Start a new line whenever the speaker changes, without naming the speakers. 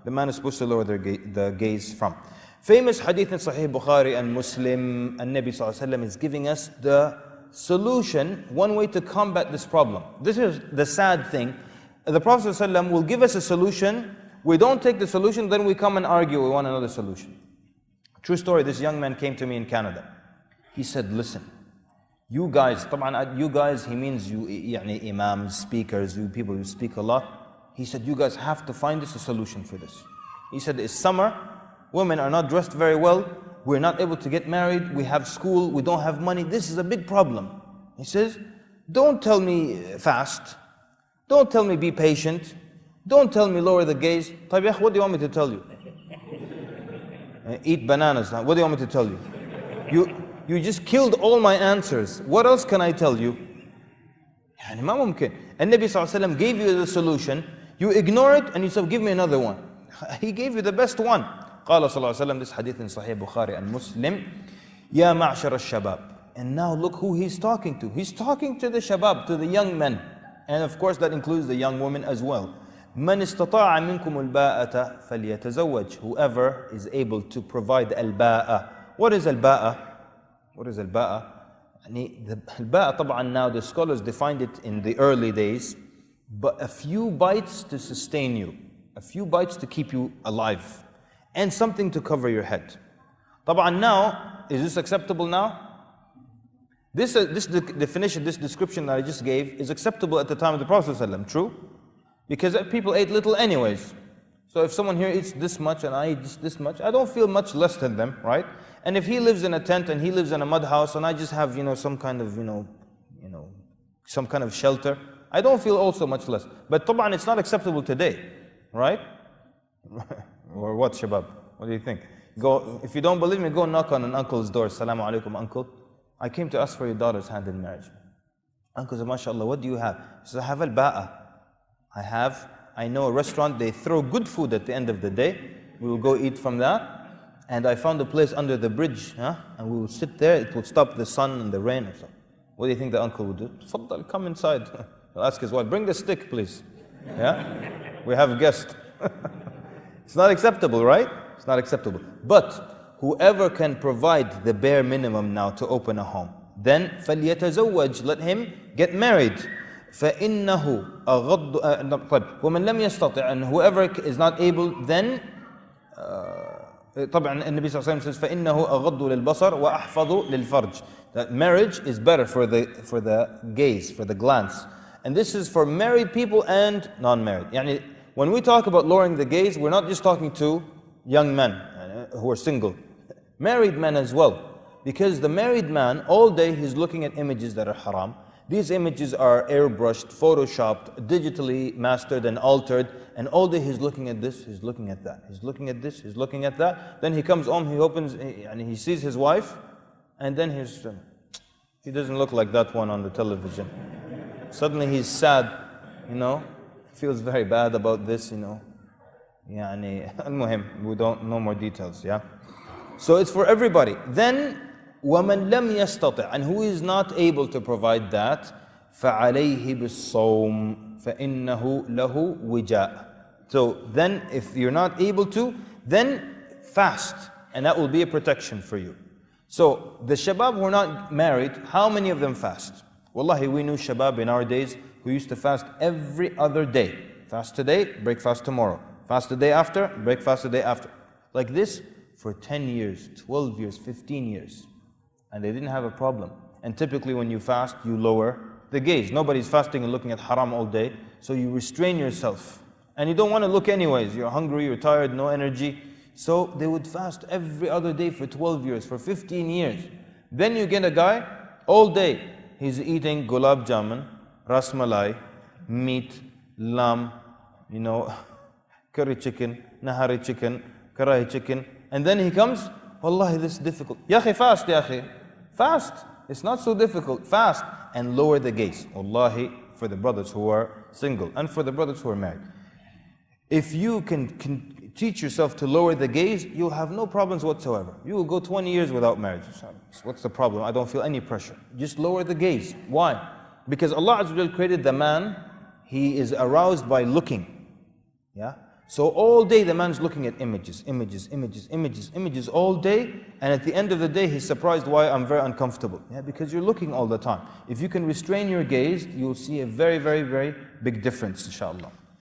the man is supposed to lower the gaze from. Famous hadith in Sahih Bukhari and Muslim, and Nabi Sallallahu Alaihi Wasallam is giving us the solution, one way to combat this problem. This is the sad thing. The Prophet Sallallahu Alaihi Wasallam will give us a solution, we don't take the solution, then we come and argue, we want another solution. True story, this young man came to me in Canada. He said, listen, you guys, طبعا you guys, he means you, يعني imams, speakers, you people who speak a lot. He said, you guys have to find us a solution for this. He said, it's summer, women are not dressed very well, we're not able to get married, we have school, we don't have money, this is a big problem. He says, don't tell me fast, don't tell me be patient, don't tell me lower the gaze. طيب يا أخي, what do you want me to tell you? Eat bananas, what do you want me to tell you? You just killed all my answers. What else can I tell you? يعني ما ممكن. And Nabi Sallallahu Alaihi Wasallam gave you the solution, you ignore it and you say, give me another one. He gave you the best one. قال صلى الله عليه وسلم, this hadith in Sahih Bukhari and Muslim, يا معشر الشباب. And now look who he's talking to. He's talking to the shabab, to the young men. And of course that includes the young women as well. من استطاع منكم الباءة فليتزوج. Whoever is able to provide الباءة. What is الباءة? What is الباءة? The الباءة طبعا now the scholars defined it in the early days, but a few bites to sustain you, a few bites to keep you alive, and something to cover your head. طبعا now, is this acceptable now? This definition, this description that I just gave is acceptable at the time of the Prophet ﷺ, true? Because people ate little anyways. So if someone here eats this much and I eat just this much, I don't feel much less than them, right? And if he lives in a tent and he lives in a mud house and I just have, some kind of, some kind of shelter, I don't feel also much less. But طبعا it's not acceptable today, right? Or what, Shabab? What do you think? Go, if you don't believe me, go knock on an uncle's door. Assalamu alaikum, uncle. I came to ask for your daughter's hand in marriage. Uncle said, MashaAllah, what do you have? He said, I have al-ba'a. I know a restaurant, they throw good food at the end of the day. We will go eat from that. And I found a place under the bridge, and we will sit there, it will stop the sun and the rain and stuff. What do you think the uncle would do? Faddal, come inside. He'll ask his wife, bring the stick, please. Yeah? We have a guest. It's not acceptable, right? It's not acceptable. But whoever can provide the bare minimum now to open a home, then فَلْيَتَزَوَّجْ, let him get married. فَإِنَّهُ أَغَضُّ وَمَنْ لَمْ يَسْتَطِعْ, and whoever is not able, then طبعا النبي صلى الله عليه وسلم says فإنه أغض للبصر وأحفظ للفرج. That marriage is better for the gaze, for the glance. And this is for married people and non-married. يعني when we talk about lowering the gaze, we're not just talking to young men who are single. Married men as well. Because the married man, all day he's looking at images that are haram. These images are airbrushed, photoshopped, digitally mastered and altered, and all day he's looking at this, he's looking at that, he's looking at this, he's looking at that. Then he comes home, he opens, and he sees his wife, and then he doesn't look like that one on the television. Suddenly he's sad, feels very bad about this, يعني المهم, we don't know more details, yeah? So it's for everybody. Then وَمَنْ لَمْ يَسْتَطِعْ, and who is not able to provide that, فَعَلَيْهِ بِالصَّوْمِ فَإِنَّهُ لَهُ وِجَاء. So then if you're not able to, then fast, and that will be a protection for you. So the shabab who are not married, how many of them fast? Wallahi, we knew shabab in our days who used to fast every other day. Fast today, break fast tomorrow. Fast the day after, break fast the day after. Like this for 10 years, 12 years, 15 years. And they didn't have a problem. And typically when you fast, you lower the gaze. Nobody's fasting and looking at haram all day, so you restrain yourself. And you don't want to look anyways. You're hungry, you're tired, no energy. So they would fast every other day for 12 years, for 15 years. Then you get a guy, all day, he's eating gulab jamun, ras malai, meat, lamb, curry chicken, nahari chicken, karahi chicken. And then he comes, Wallahi, this is difficult. Ya akhi, fast, ya akhi. Fast. It's not so difficult. Fast and lower the gaze. Wallahi, for the brothers who are single and for the brothers who are married. If you can teach yourself to lower the gaze, you'll have no problems whatsoever. You will go 20 years without marriage. What's the problem? I don't feel any pressure. Just lower the gaze. Why? Because Allah Azza wa Jal created the man, he is aroused by looking. Yeah? So all day the man's looking at images, images, images, images, images all day, and at the end of the day he's surprised why I'm very uncomfortable. Yeah, because you're looking all the time. If you can restrain your gaze, you'll see a very, very, very big difference, inshallah.